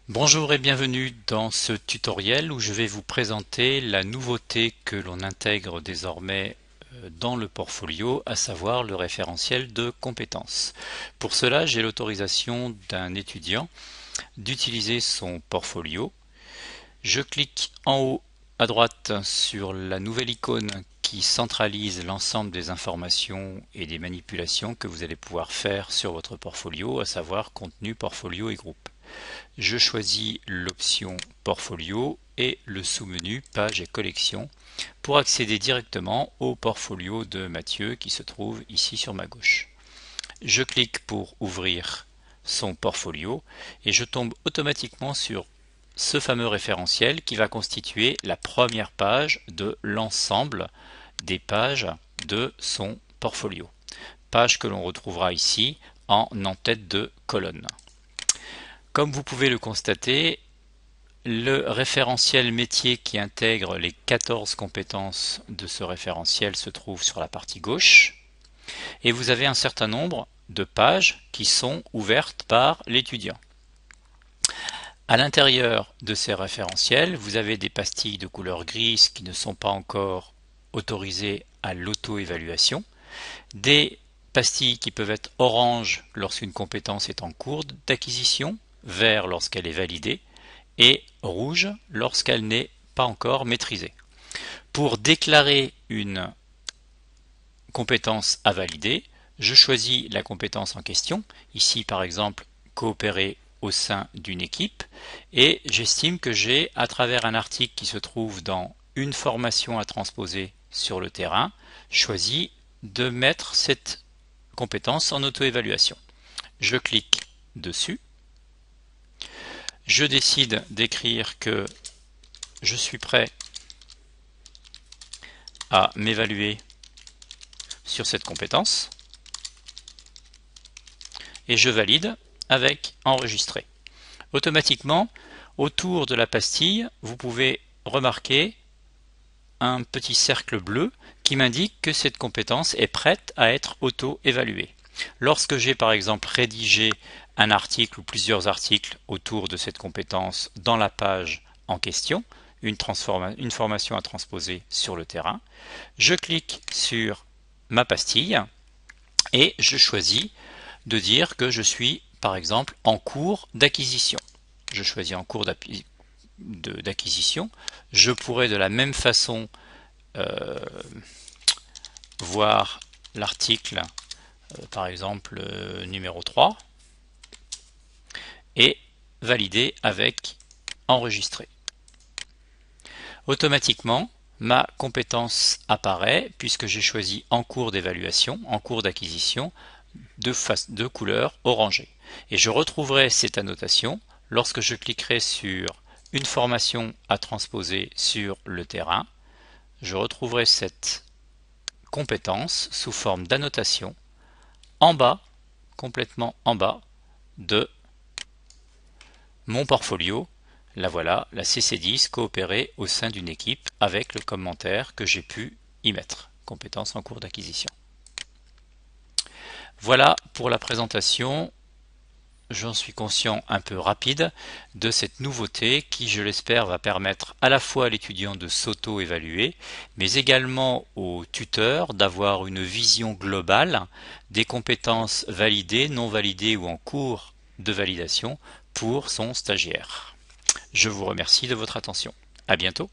Bonjour et bienvenue dans ce tutoriel où je vais vous présenter la nouveauté que l'on intègre désormais dans le portfolio, à savoir le référentiel de compétences. Pour cela, j'ai l'autorisation d'un étudiant d'utiliser son portfolio. Je clique en haut à droite sur la nouvelle icône qui centralise l'ensemble des informations et des manipulations que vous allez pouvoir faire sur votre portfolio, à savoir contenu, portfolio et groupe. Je choisis l'option Portfolio et le sous-menu Pages et collections pour accéder directement au portfolio de Mathieu qui se trouve ici sur ma gauche. Je clique pour ouvrir son portfolio et je tombe automatiquement sur ce fameux référentiel qui va constituer la première page de l'ensemble des pages de son portfolio. Page que l'on retrouvera ici en en-tête de colonne. Comme vous pouvez le constater, le référentiel métier qui intègre les 14 compétences de ce référentiel se trouve sur la partie gauche et vous avez un certain nombre de pages qui sont ouvertes par l'étudiant. À l'intérieur de ces référentiels, vous avez des pastilles de couleur grise qui ne sont pas encore autorisées à l'auto-évaluation, des pastilles qui peuvent être orange lorsqu'une compétence est en cours d'acquisition, vert lorsqu'elle est validée, et rouge lorsqu'elle n'est pas encore maîtrisée. Pour déclarer une compétence à valider, je choisis la compétence en question, ici par exemple coopérer au sein d'une équipe, et j'estime que j'ai, à travers un article qui se trouve dans une formation à transposer sur le terrain, choisi de mettre cette compétence en auto-évaluation. Je clique dessus. Je décide d'écrire que je suis prêt à m'évaluer sur cette compétence et je valide avec enregistrer. Automatiquement, autour de la pastille, vous pouvez remarquer un petit cercle bleu qui m'indique que cette compétence est prête à être auto-évaluée. Lorsque j'ai par exemple rédigé un article ou plusieurs articles autour de cette compétence dans la page en question, une formation à transposer sur le terrain, je clique sur ma pastille et je choisis de dire que je suis par exemple en cours d'acquisition. Je choisis en cours d'acquisition. Je pourrais de la même façon voir l'article par exemple numéro 3 et valider avec enregistrer. Automatiquement, ma compétence apparaît puisque j'ai choisi en cours d'évaluation, en cours d'acquisition, de couleur orangée. Et je retrouverai cette annotation lorsque je cliquerai sur une formation à transposer sur le terrain. Je retrouverai cette compétence sous forme d'annotation en bas, complètement en bas de mon portfolio. La voilà, la CC10 coopérer au sein d'une équipe avec le commentaire que j'ai pu y mettre. Compétence en cours d'acquisition. Voilà pour la présentation, j'en suis conscient un peu rapide, de cette nouveauté qui, je l'espère, va permettre à la fois à l'étudiant de s'auto-évaluer, mais également au tuteur d'avoir une vision globale des compétences validées, non validées ou en cours de validation pour son stagiaire. Je vous remercie de votre attention. À bientôt.